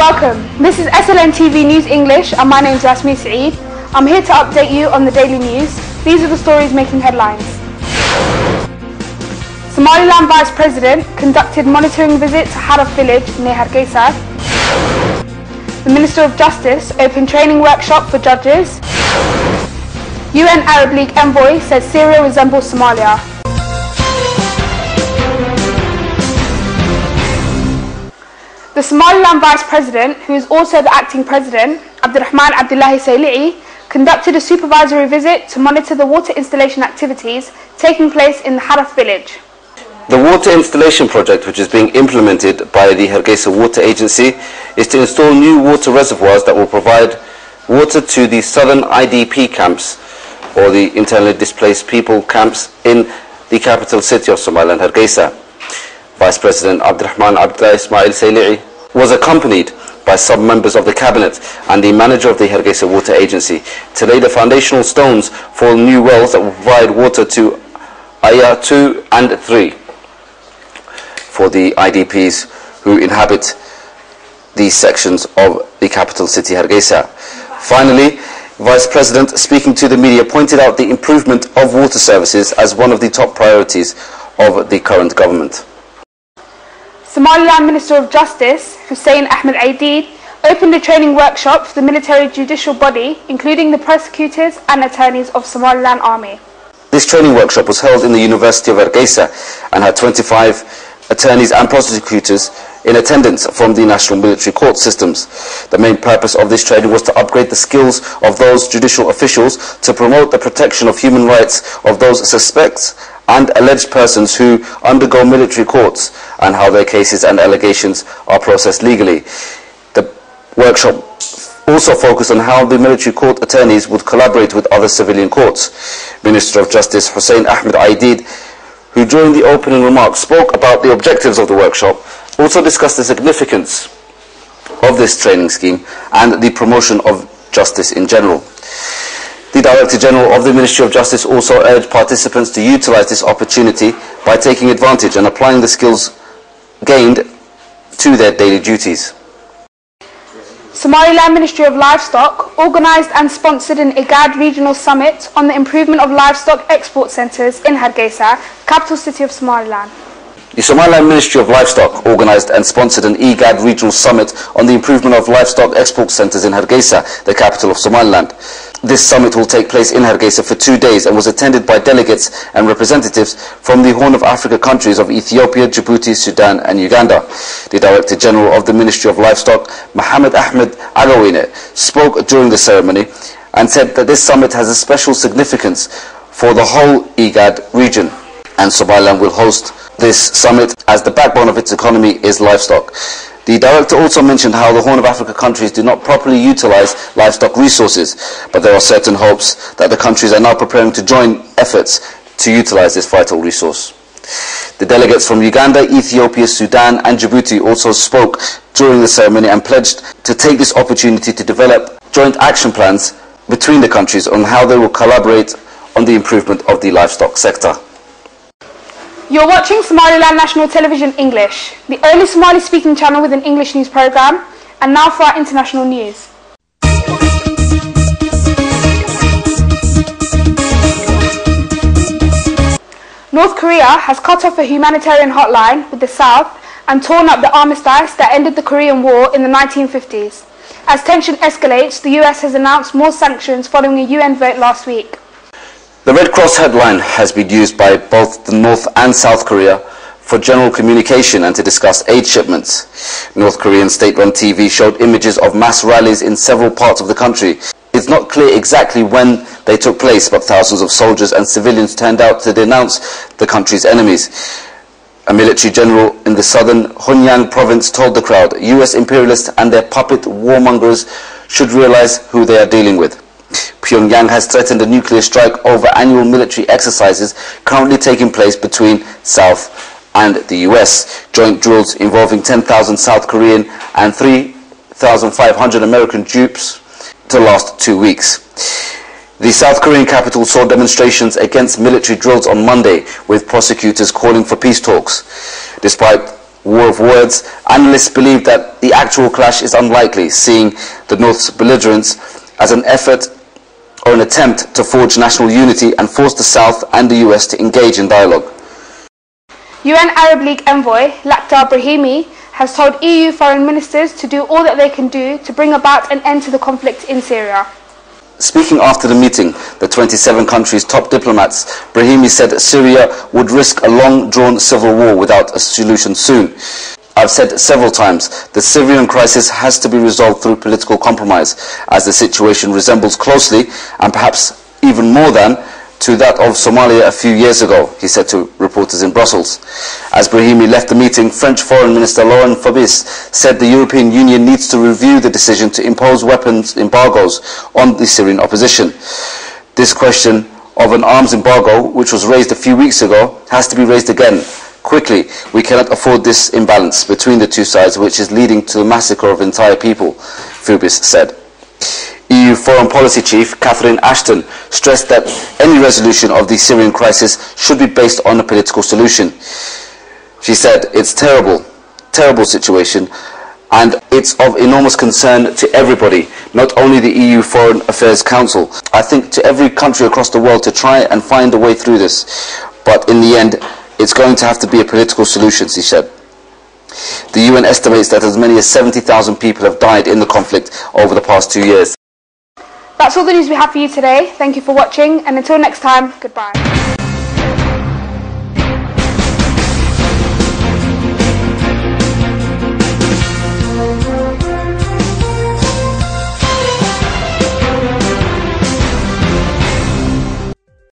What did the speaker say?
Welcome. This is SLN TV News English and my name is Yasmin Saeed. I'm here to update you on the daily news. These are the stories making headlines. Somaliland Vice President conducted monitoring visit to Haraf village near Hargeisa. The Minister of Justice opened training workshop for judges. UN Arab League envoy says Syria resembles Somalia. The Somaliland Vice President, who is also the acting President, Abdurrahman Abdullahi Sayli'i, conducted a supervisory visit to monitor the water installation activities taking place in the Haraf village. The water installation project, which is being implemented by the Hargeisa Water Agency, is to install new water reservoirs that will provide water to the southern IDP camps, or the internally displaced people camps, in the capital city of Somaliland, Hargeisa. Vice President Abdurrahman Abdullahi Sayli'i was accompanied by some members of the cabinet and the manager of the Hargeisa Water Agency to lay the foundational stones for new wells that will provide water to Ayah 2 and 3 for the IDPs who inhabit these sections of the capital city Hargeisa. Finally, Vice President, speaking to the media, pointed out the improvement of water services as one of the top priorities of the current government. Somaliland Minister of Justice, Hussein Ahmed Aidid, opened a training workshop for the military judicial body, including the prosecutors and attorneys of Somaliland Army. This training workshop was held in the University of Hargeisa and had 25 attorneys and prosecutors in attendance from the national military court systems. The main purpose of this training was to upgrade the skills of those judicial officials to promote the protection of human rights of those suspects and alleged persons who undergo military courts, and how their cases and allegations are processed legally. The workshop also focused on how the military court attorneys would collaborate with other civilian courts. Minister of Justice Hussein Ahmed Aidid, who during the opening remarks spoke about the objectives of the workshop, also discussed the significance of this training scheme and the promotion of justice in general. The Director General of the Ministry of Justice also urged participants to utilize this opportunity by taking advantage and applying the skills gained to their daily duties. Somaliland Ministry of Livestock organised and sponsored an IGAD regional summit on the improvement of livestock export centres in Hargeisa, capital city of Somaliland. The Somaliland Ministry of Livestock organised and sponsored an IGAD regional summit on the improvement of livestock export centres in Hargeisa, the capital of Somaliland. This summit will take place in Hargeisa for 2 days and was attended by delegates and representatives from the Horn of Africa countries of Ethiopia, Djibouti, Sudan and Uganda. The Director General of the Ministry of Livestock, Mohammed Ahmed Agawine, spoke during the ceremony and said that this summit has a special significance for the whole IGAD region, and Somaliland will host this summit as the backbone of its economy is livestock. The Director also mentioned how the Horn of Africa countries do not properly utilize livestock resources, but there are certain hopes that the countries are now preparing to join efforts to utilize this vital resource. The delegates from Uganda, Ethiopia, Sudan and Djibouti also spoke during the ceremony and pledged to take this opportunity to develop joint action plans between the countries on how they will collaborate on the improvement of the livestock sector. You're watching Somaliland National Television English, the only Somali-speaking channel with an English news programme. And now for our international news. North Korea has cut off a humanitarian hotline with the South and torn up the armistice that ended the Korean War in the 1950s. As tension escalates, the US has announced more sanctions following a UN vote last week. The Red Cross headline has been used by both the North and South Korea for general communication and to discuss aid shipments. North Korean state-run TV showed images of mass rallies in several parts of the country. It's not clear exactly when they took place, but thousands of soldiers and civilians turned out to denounce the country's enemies. A military general in the southern Hunyang province told the crowd, US imperialists and their puppet warmongers should realize who they are dealing with. Pyongyang has threatened a nuclear strike over annual military exercises currently taking place between South and the US. Joint drills involving 10,000 South Korean and 3,500 American troops to last 2 weeks. The South Korean capital saw demonstrations against military drills on Monday, with prosecutors calling for peace talks. Despite war of words. Analysts believe that the actual clash is unlikely, seeing the North's belligerence as an effort or an attempt to forge national unity and force the South and the US to engage in dialogue. UN Arab League envoy Lakhdar Brahimi has told EU foreign ministers to do all that they can do to bring about an end to the conflict in Syria. Speaking after the meeting, the 27 countries' top diplomats, Brahimi said Syria would risk a long-drawn civil war without a solution soon. I've said several times, the Syrian crisis has to be resolved through political compromise, as the situation resembles closely, and perhaps even more than, to that of Somalia a few years ago, he said to reporters in Brussels. As Brahimi left the meeting, French Foreign Minister Laurent Fabius said the European Union needs to review the decision to impose weapons embargoes on the Syrian opposition. This question of an arms embargo, which was raised a few weeks ago, has to be raised again. Quickly, we cannot afford this imbalance between the two sides, which is leading to the massacre of entire people, Fabius said. EU Foreign Policy Chief Catherine Ashton stressed that any resolution of the Syrian crisis should be based on a political solution. She said, "It's terrible, terrible situation, and it's of enormous concern to everybody, not only the EU Foreign Affairs Council. I think to every country across the world to try and find a way through this. But in the end, it's going to have to be a political solution," she said. The UN estimates that as many as 70,000 people have died in the conflict over the past 2 years. That's all the news we have for you today. Thank you for watching, and until next time, goodbye.